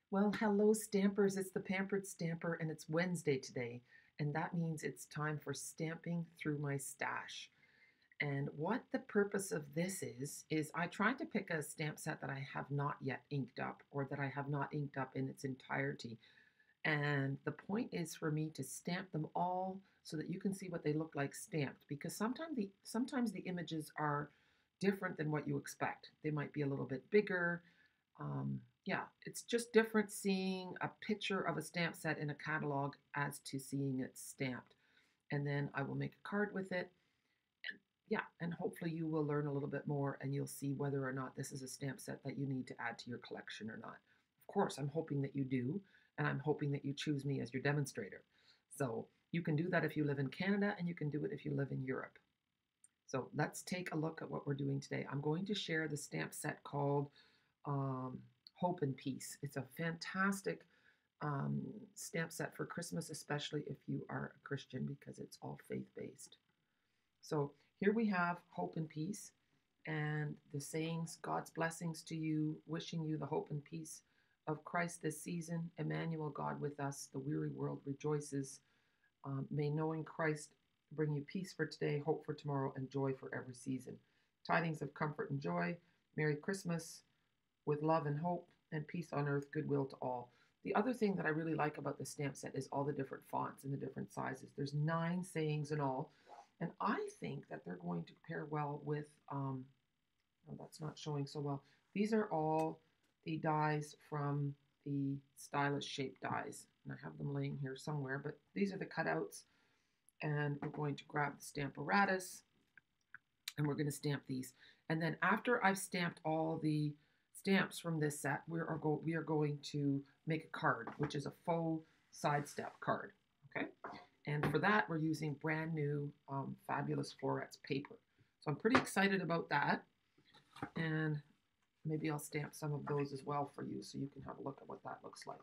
Well, hello, Stampers. It's the Pampered Stamper, and it's Wednesday today, and that means it's time for stamping through my stash. And what the purpose of this is I tried to pick a stamp set that I have not yet inked up or that I have not inked up in its entirety. And the point is for me to stamp them all so that you can see what they look like stamped, because sometimes the images are different than what you expect. They might be a little bit bigger. Yeah, it's just different seeing a picture of a stamp set in a catalog as to seeing it stamped. And then I will make a card with it. And yeah, and hopefully you will learn a little bit more and you'll see whether or not this is a stamp set that you need to add to your collection or not. Of course, I'm hoping that you do, and I'm hoping that you choose me as your demonstrator. So you can do that if you live in Canada, and you can do it if you live in Europe. So let's take a look at what we're doing today. I'm going to share the stamp set called um, Hope and Peace. It's a fantastic um, stamp set for Christmas, especially if you are a Christian, because it's all faith based. So here we have Hope and Peace, and the sayings: God's blessings to you, wishing you the hope and peace of Christ this season. Emmanuel, God with us, the weary world rejoices. May knowing Christ bring you peace for today, hope for tomorrow, and joy for every season. Tidings of comfort and joy. Merry Christmas with love and hope and peace on earth, goodwill to all. The other thing that I really like about the stamp set is all the different fonts and the different sizes. There's 9 sayings in all, and I think that they're going to pair well with, oh, that's not showing so well. These are all the dies from the stylish shape dies, and I have them laying here somewhere, but these are the cutouts, and we're going to grab the Stamparatus, and we're going to stamp these. And then after I've stamped all the stamps from this set, we are going to make a card, which is a faux sidestep card. Okay, and for that we're using brand new fabulous Florets paper. So I'm pretty excited about that, and maybe I'll stamp some of those as well for you so you can have a look at what that looks like.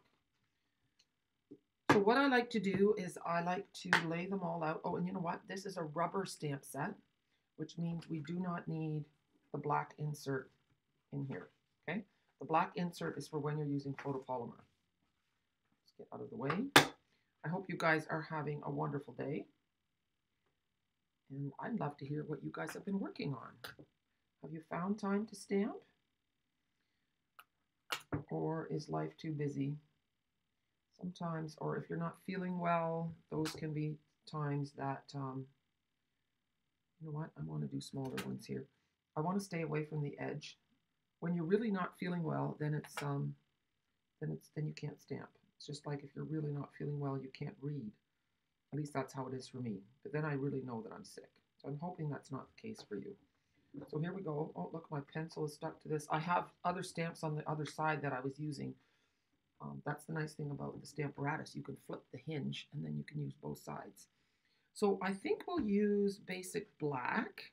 So what I like to do is I like to lay them all out. Oh, and you know what? This is a rubber stamp set, which means we do not need the black insert in here, okay? The black insert is for when you're using photopolymer. Let's get out of the way. I hope you guys are having a wonderful day. And I'd love to hear what you guys have been working on. Have you found time to stamp? Or is life too busy? Sometimes, or if you're not feeling well, those can be times that, you know what, I want to do smaller ones here. I want to stay away from the edge. When you're really not feeling well, then you can't stamp. It's just like if you're really not feeling well, you can't read. At least that's how it is for me. But then I really know that I'm sick. So I'm hoping that's not the case for you. So here we go. Oh, look, my pencil is stuck to this. I have other stamps on the other side that I was using. That's the nice thing about the Stamparatus. You can flip the hinge and then you can use both sides. So I think we'll use basic black,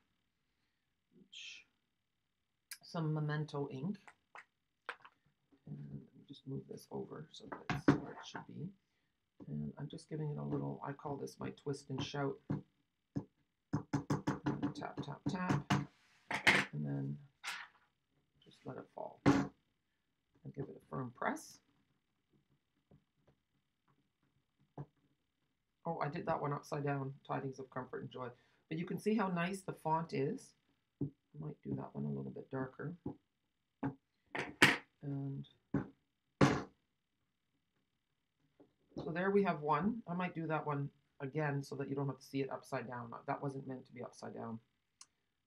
some Memento ink, and let me just move this over so that it's where it should be. And I'm just giving it a little, I call this my twist and shout. And tap, tap, tap, and then just let it fall. And give it a firm press. Oh, I did that one upside down, Tidings of Comfort and Joy. But you can see how nice the font is. I might do that one a little bit darker. And so there we have one. I might do that one again so that you don't have to see it upside down. That wasn't meant to be upside down.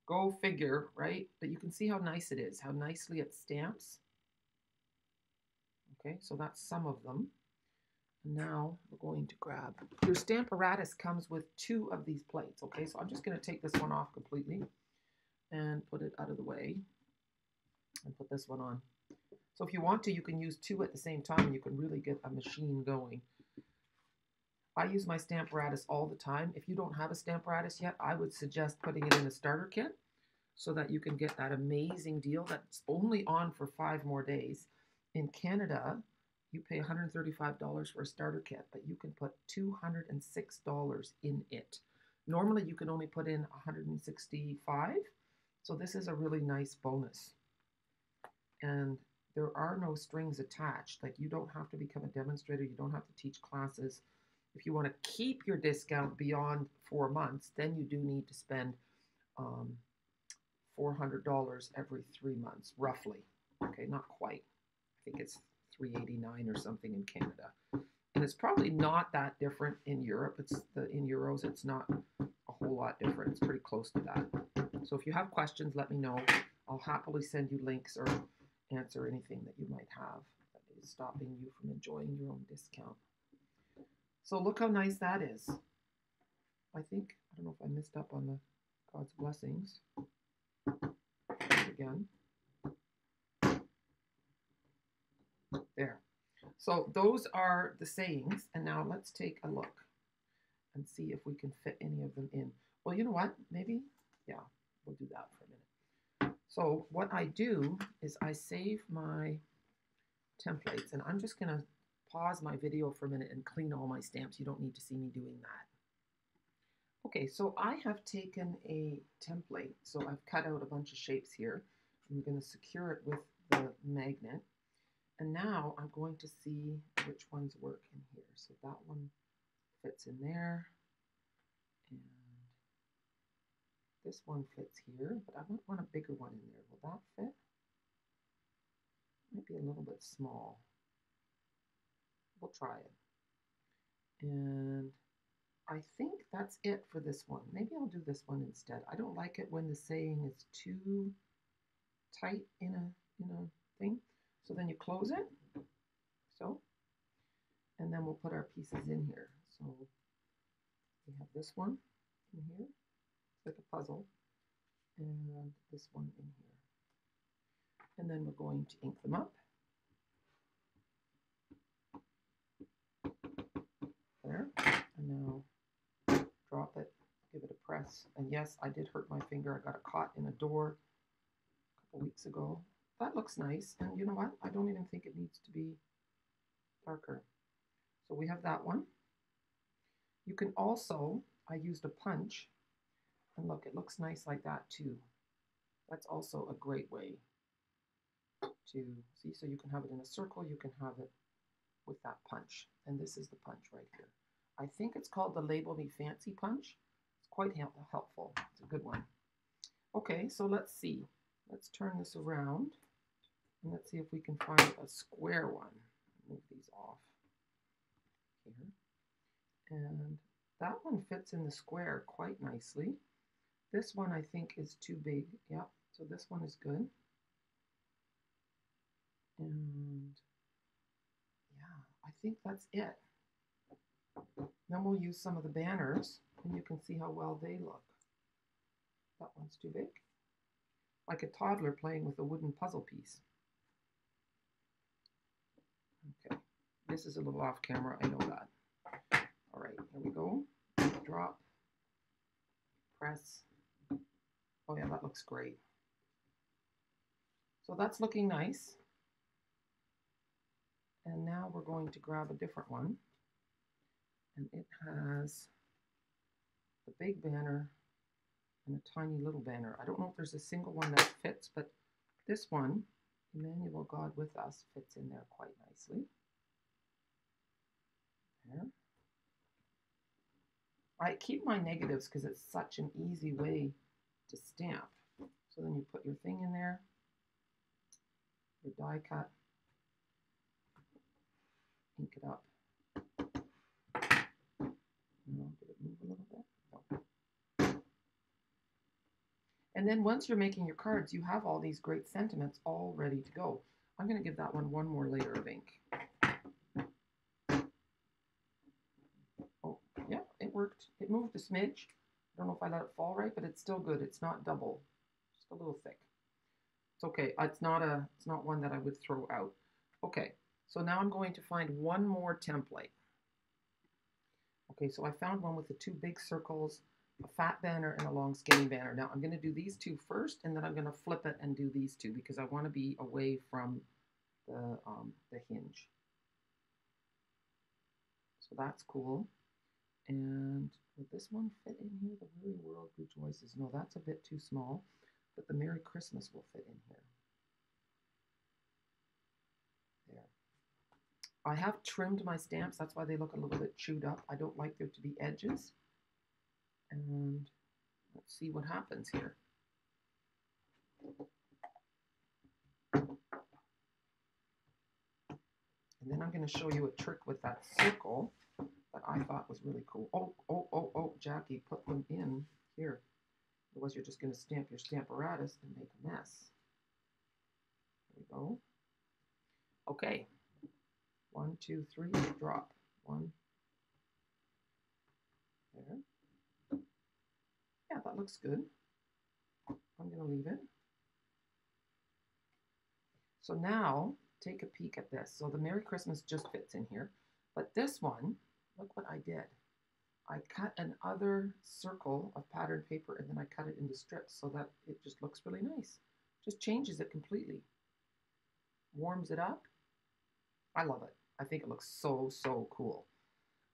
Go figure, right? But you can see how nice it is, how nicely it stamps. Okay, so that's some of them. And now we're going to grab, your Stamparatus comes with 2 of these plates, okay? So I'm just going to take this one off completely and put it out of the way and put this one on. So if you want to, you can use 2 at the same time and you can really get a machine going. I use my Stamparatus all the time. If you don't have a Stamparatus yet, I would suggest putting it in a starter kit so that you can get that amazing deal that's only on for 5 more days. In Canada, you pay $135 for a starter kit, but you can put $206 in it. Normally, you can only put in $165, so this is a really nice bonus. And there are no strings attached. Like you don't have to become a demonstrator. You don't have to teach classes. If you want to keep your discount beyond 4 months, then you do need to spend um, $400 every 3 months, roughly. Okay, not quite. I think it's $389 or something in Canada. And it's probably not that different in Europe. In euros, it's not a whole lot different. It's pretty close to that. So if you have questions, let me know. I'll happily send you links or answer anything that you might have that is stopping you from enjoying your own discount. So look how nice that is. I don't know if I missed up on the God's blessings. Again. There. So those are the sayings. And now let's take a look and see if we can fit any of them in. Well, you know what? Maybe, yeah, we'll do that for a minute. So what I do is I save my templates, and I'm just going to pause my video for a minute and clean all my stamps. You don't need to see me doing that. Okay, so I have taken a template. So I've cut out a bunch of shapes here. I'm going to secure it with the magnet. And now I'm going to see which ones work in here. So that one fits in there. And this one fits here, but I want a bigger one in there. Will that fit? Might be a little bit small. We'll try it. And I think that's it for this one. Maybe I'll do this one instead. I don't like it when the saying is too tight in a thing. So then you close it, so, and then we'll put our pieces in here. So we have this one in here, it's like a puzzle, and this one in here. And then we're going to ink them up. There, and now drop it, give it a press. And yes, I did hurt my finger. I got caught in a door a couple weeks ago. That looks nice, and you know what? I don't even think it needs to be darker. So we have that one. You can also, I used a punch, and look, it looks nice like that too. That's also a great way to see. So you can have it in a circle, you can have it with that punch, and this is the punch right here. I think it's called the Label Me Fancy punch. It's quite helpful. It's a good one. Okay, so let's see. Let's turn this around, and let's see if we can find a square one. Move these off here. And that one fits in the square quite nicely. This one I think is too big. Yep, so this one is good. And yeah, I think that's it. Then we'll use some of the banners, and you can see how well they look. That one's too big. Like a toddler playing with a wooden puzzle piece. Okay, this is a little off camera, I know that. All right, here we go. Drop, press. Oh yeah, that looks great. So that's looking nice. And now we're going to grab a different one. And it has the big banner and a tiny little banner. I don't know if there's a single one that fits, but this one, Emmanuel, God with Us, fits in there quite nicely. There. I keep my negatives because it's such an easy way to stamp. So then you put your thing in there, your die cut, ink it up. Did it move a little bit? No. And then once you're making your cards, you have all these great sentiments all ready to go. I'm going to give that one more layer of ink. Oh, yeah, it worked. It moved a smidge. I don't know if I let it fall right, but it's still good. It's not double, just a little thick. It's okay. It's not one that I would throw out. Okay, so now I'm going to find one more template. Okay, so I found one with the two big circles, a fat banner and a long skinny banner. Now I'm going to do these two first, and then I'm going to flip it and do these two because I want to be away from the hinge. So that's cool. And would this one fit in here? The Weary World Rejoices. No, that's a bit too small, but the Merry Christmas will fit in here. I have trimmed my stamps. That's why they look a little bit chewed up. I don't like there to be edges. And let's see what happens here. And then I'm going to show you a trick with that circle that I thought was really cool. Oh, Jackie, put them in here. Otherwise, you're just going to stamp your Stamparatus and make a mess. There we go. Okay. 1, 2, 3, drop. 1. There. Yeah, that looks good. I'm going to leave it. So now, take a peek at this. So the Merry Christmas just fits in here. But this one, look what I did. I cut another circle of patterned paper and then I cut it into strips so that it just looks really nice. Just changes it completely. Warms it up. I love it. I think it looks so, so cool.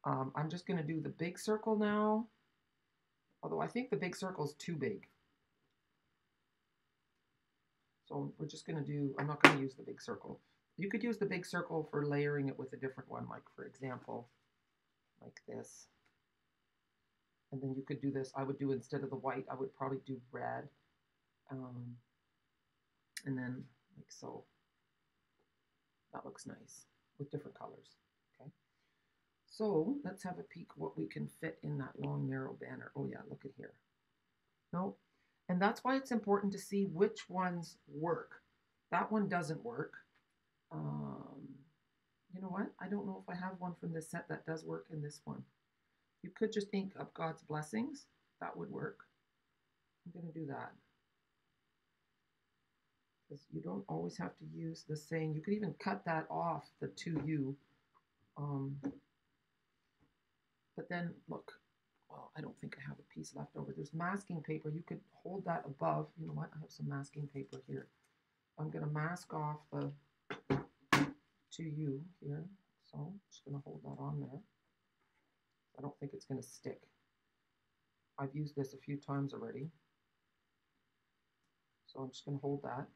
I'm just going to do the big circle now. Although I think the big circle is too big. So we're just going to do, I'm not going to use the big circle. You could use the big circle for layering it with a different one, like for example, like this. And then you could do this, I would do instead of the white, I would probably do red. And then like so. That looks nice with different colors. Okay. So let's have a peek what we can fit in that long narrow banner. Oh yeah, look at here. No. And that's why it's important to see which ones work. That one doesn't work. You know what? I don't know if I have one from this set that does work in this one. You could just ink up God's blessings. That would work. I'm going to do that. Because you don't always have to use the saying. You could even cut that off, the 2U. But then, look, well, I don't think I have a piece left over. There's masking paper. You could hold that above. You know what? I have some masking paper here. I'm going to mask off the 2U here. So I'm just going to hold that on there. I don't think it's going to stick. I've used this a few times already. So I'm just going to hold that.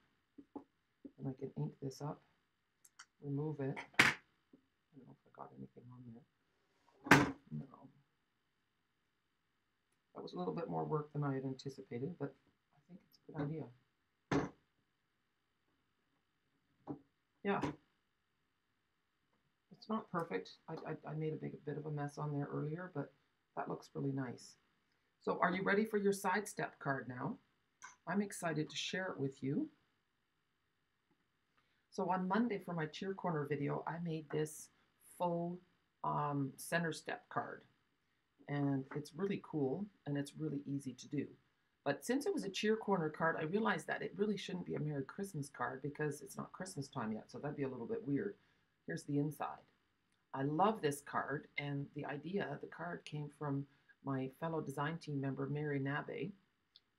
And I can ink this up, remove it. I don't know if I got anything on there. No. That was a little bit more work than I had anticipated, but I think it's a good idea. Yeah. It's not perfect. I made a bit of a mess on there earlier, but that looks really nice. So are you ready for your sidestep card now? I'm excited to share it with you. So on Monday for my Cheer Corner video, I made this faux center step card. And it's really cool and it's really easy to do. But since it was a Cheer Corner card, I realized that it really shouldn't be a Merry Christmas card because it's not Christmas time yet, so that'd be a little bit weird. Here's the inside. I love this card, and the card came from my fellow design team member, Mary Nabe.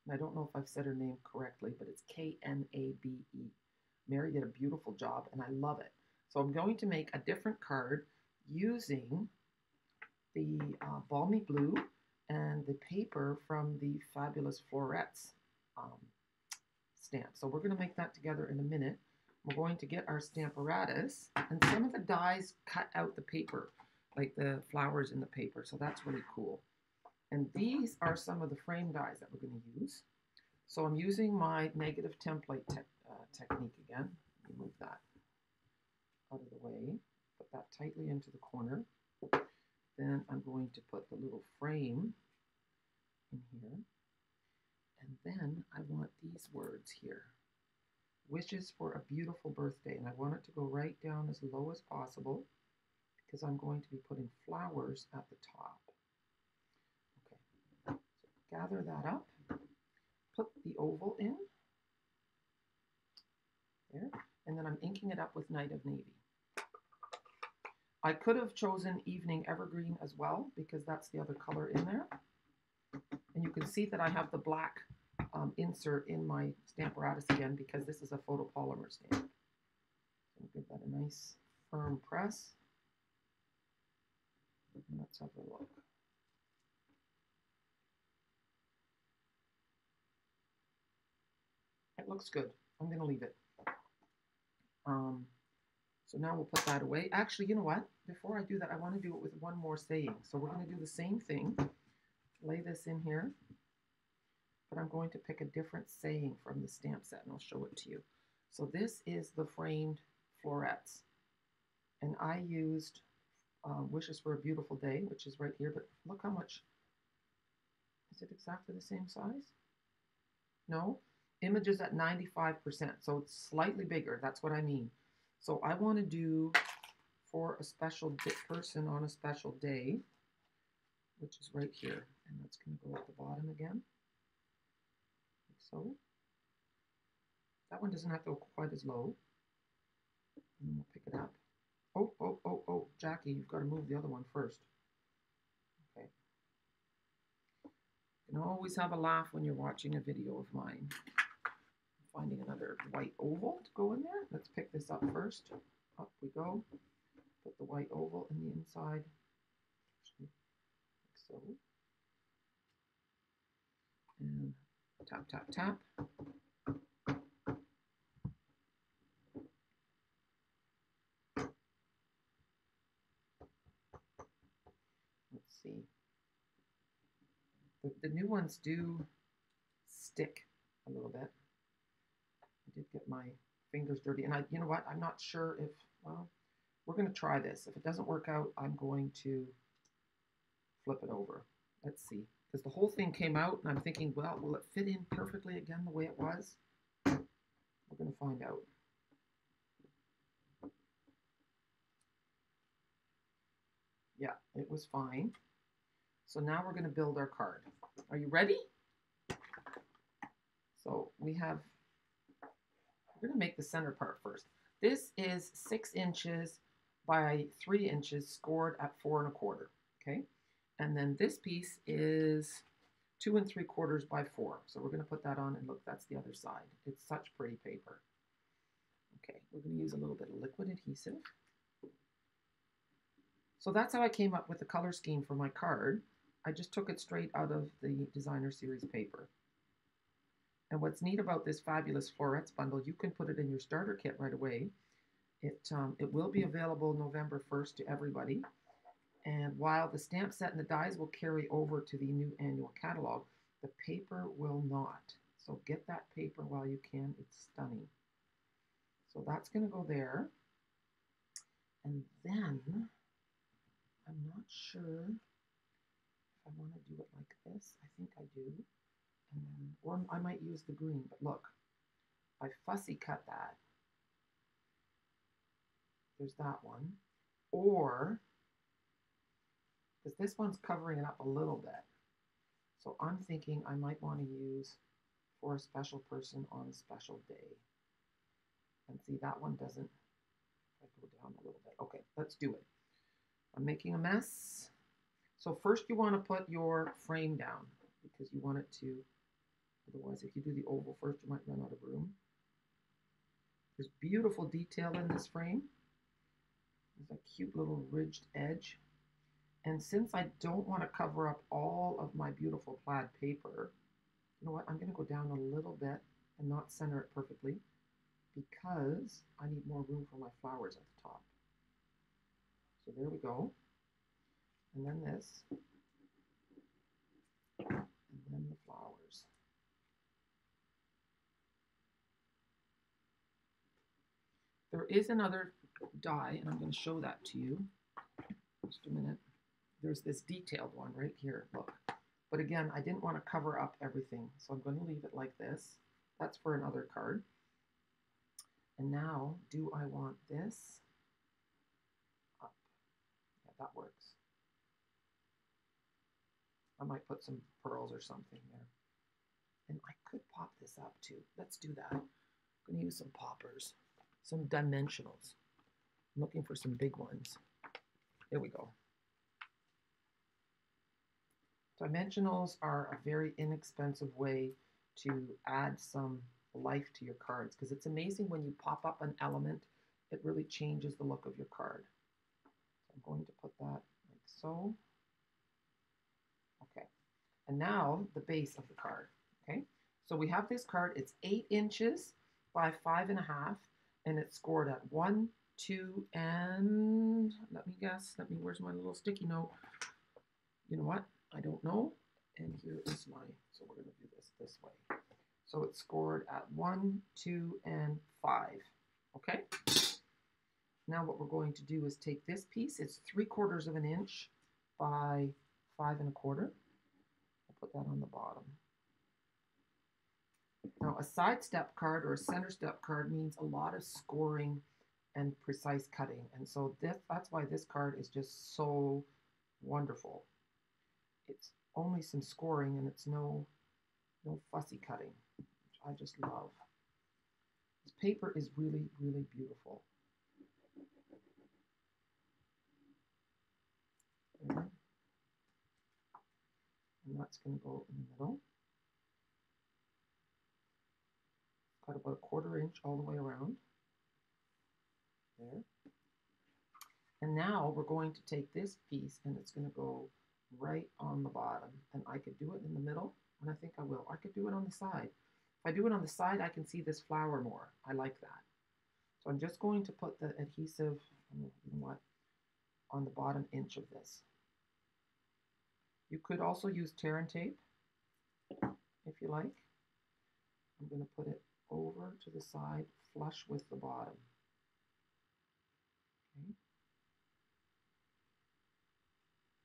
And I don't know if I've said her name correctly, but it's Knabe. Mary did a beautiful job, and I love it. So I'm going to make a different card using the Balmy Blue and the paper from the Fabulous Florets stamp. So we're going to make that together in a minute. We're going to get our Stamparatus, and some of the dies cut out the paper, like the flowers in the paper, so that's really cool. And these are some of the frame dies that we're going to use. So I'm using my negative template technique again. Move that out of the way, put that tightly into the corner. Then I'm going to put the little frame in here. And then I want these words here. Wishes for a beautiful birthday. And I want it to go right down as low as possible because I'm going to be putting flowers at the top. Okay, so gather that up. Put the oval in. There. And then I'm inking it up with Night of Navy. I could have chosen Evening Evergreen as well because that's the other color in there. And you can see that I have the black insert in my Stamparatus again because this is a photopolymer stamp. So give that a nice firm press. And let's have a look. It looks good. I'm going to leave it. So now we'll put that away. Actually, you know what? Before I do that, I want to do it with one more saying. So we're going to do the same thing. Lay this in here. But I'm going to pick a different saying from the stamp set, and I'll show it to you. So this is the framed florets. And I used Wishes for a Beautiful Day, which is right here. But look how much. Is it exactly the same size? No? Images at 95%. So it's slightly bigger. That's what I mean. So I want to do for a special person on a special day, which is right here. And that's going to go at the bottom again. Like so. That one doesn't have to go quite as low. And then we'll pick it up. Oh, Jackie, you've got to move the other one first. Okay. You can always have a laugh when you're watching a video of mine. I'm finding another white oval to go in there. Let's pick this up first. Up we go. Put the white oval in the inside. Actually, like so. And tap, tap, tap. Let's see. The new ones do stick a little bit. I did get my fingers dirty. And you know what? I'm not sure if, well, we're going to try this. If it doesn't work out, I'm going to flip it over. Let's see. Because the whole thing came out, and I'm thinking, well, will it fit in perfectly again the way it was? We're going to find out. Yeah, it was fine. So now we're going to build our card. Are you ready? So we're going to make the center part first. This is 6 inches by 3 inches scored at 4 1/4. Okay. And then this piece is 2 3/4 by 4. So we're going to put that on, and look, that's the other side. It's such pretty paper. Okay, we're going to use a little bit of liquid adhesive. So that's how I came up with the color scheme for my card. I just took it straight out of the designer series paper. And what's neat about this fabulous florets bundle, you can put it in your starter kit right away. It will be available November 1st to everybody. And while the stamp set and the dies will carry over to the new annual catalog, the paper will not. So get that paper while you can. It's stunning. So that's going to go there. And then I'm not sure if I want to do it like this. I think I do. And then, or I might use the green, but look, I fussy cut that. There's that one. Or, because this one's covering it up a little bit. So I'm thinking I might want to use for a special person on a special day. And see, that one doesn't, I go down a little bit. Okay, let's do it. I'm making a mess. So first you want to put your frame down because you want it to, otherwise if you do the oval first, you might run out of room. There's beautiful detail in this frame. There's a cute little ridged edge. And since I don't want to cover up all of my beautiful plaid paper, you know what, I'm going to go down a little bit and not center it perfectly because I need more room for my flowers at the top. So there we go. And then this. And then the flowers. There is another die, and I'm going to show that to you. Just a minute. There's this detailed one right here, look. But again, I didn't want to cover up everything, so I'm going to leave it like this. That's for another card. And now, do I want this up? Yeah, that works. I might put some pearls or something there. And I could pop this up too. Let's do that. I'm going to use some poppers, some dimensionals. I'm looking for some big ones. There we go. Dimensionals are a very inexpensive way to add some life to your cards because it's amazing when you pop up an element, it really changes the look of your card. So I'm going to put that like so. Okay, and now the base of the card. Okay, so we have this card. It's 8 inches by 5 1/2, and it's scored at 1 2 and let me guess. Where's my little sticky note? You know what? I don't know. And here is my, so we're going to do this way. So it's scored at 1, 2, and 5. Okay? Now what we're going to do is take this piece. It's 3/4 of an inch by 5 1/4. I'll put that on the bottom. Now a side step card or a center step card means a lot of scoring and precise cutting. And so that's why this card is just so wonderful. It's only some scoring and it's no fussy cutting, which I just love. This paper is really, really beautiful. There. And that's going to go in the middle. Cut about 1/4 inch all the way around. There. And now we're going to take this piece and it's going to go right on the bottom. And I could do it in the middle, and I think I will. I could do it on the side. If I do it on the side, I can see this flower more. I like that. So I'm just going to put the adhesive, you know what, on the bottom inch of this. You could also use tear and tape if you like. I'm going to put it over to the side, flush with the bottom. Okay.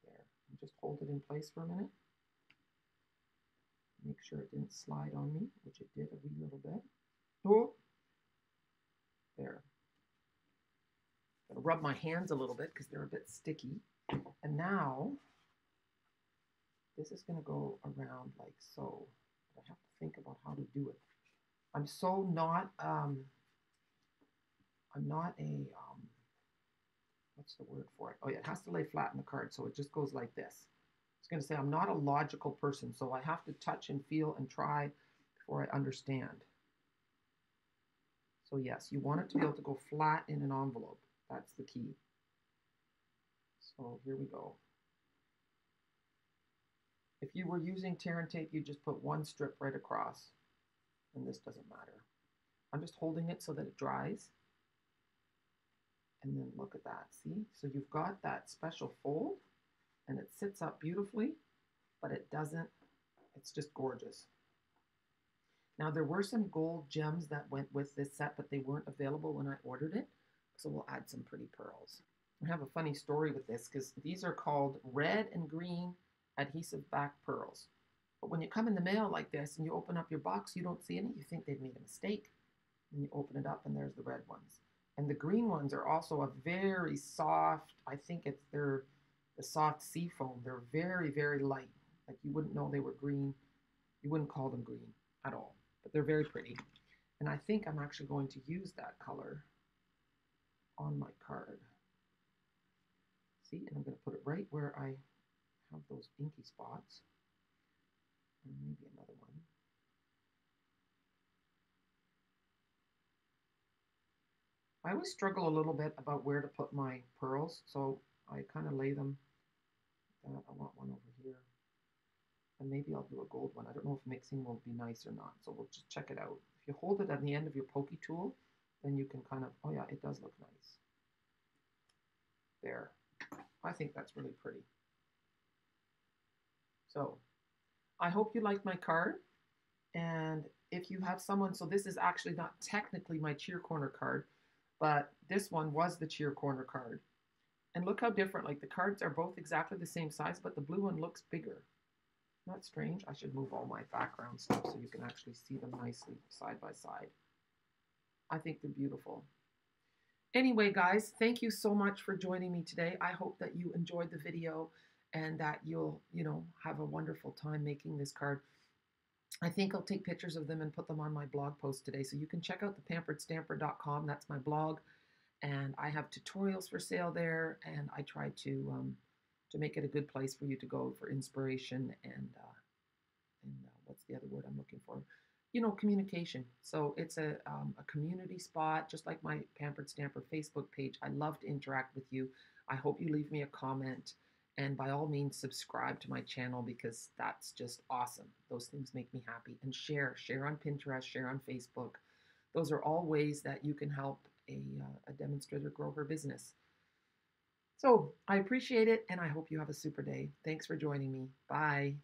There. And just hold it in place for a minute. Make sure it didn't slide on me, which it did a wee little bit. Oh, there. I'm going to rub my hands a little bit because they're a bit sticky. And now, this is going to go around like so. But I have to think about how to do it. I'm so not, I'm not a, what's the word for it? Oh yeah, it has to lay flat in the card, so it just goes like this. I was going to say I'm not a logical person, so I have to touch and feel and try before I understand. So yes, you want it to be able to go flat in an envelope. That's the key. So here we go. If you were using tear and tape, you just put one strip right across, and this doesn't matter. I'm just holding it so that it dries. And then look at that, see? So you've got that special fold, and it sits up beautifully, but it doesn't, it's just gorgeous. Now there were some gold gems that went with this set, but they weren't available when I ordered it, so we'll add some pretty pearls. I have a funny story with this because these are called red and green adhesive back pearls. But when you come in the mail like this and you open up your box, you don't see any, you think they've made a mistake. And you open it up and there's the red ones. And the green ones are also a very soft, I think they're the soft sea foam. They're very, very light. Like you wouldn't know they were green. You wouldn't call them green at all, but they're very pretty. And I think I'm actually going to use that color on my card. See, and I'm going to put it right where I have those inky spots. And maybe another one. I always struggle a little bit about where to put my pearls, so I kind of lay them. I want one over here. And maybe I'll do a gold one. I don't know if mixing will be nice or not, so we'll just check it out. If you hold it at the end of your pokey tool, then you can kind of, oh yeah, it does look nice. There. I think that's really pretty. So, I hope you liked my card. And if you have someone, so this is actually not technically my cheer corner card, but this one was the cheer corner card. And look how different, like the cards are both exactly the same size, but the blue one looks bigger. Not strange. I should move all my background stuff so you can actually see them nicely side by side. I think they're beautiful. Anyway, guys, thank you so much for joining me today. I hope that you enjoyed the video and that you'll, have a wonderful time making this card. I think I'll take pictures of them and put them on my blog post today. So you can check out thepamperedstamper.com. That's my blog. And I have tutorials for sale there. And I try to make it a good place for you to go for inspiration and what's the other word I'm looking for? Communication. So it's a community spot, just like my Pampered Stamper Facebook page. I love to interact with you. I hope you leave me a comment. And by all means, subscribe to my channel because that's just awesome. Those things make me happy. And share on Pinterest, share on Facebook. Those are all ways that you can help a demonstrator grow her business. So I appreciate it, and I hope you have a super day. Thanks for joining me. Bye.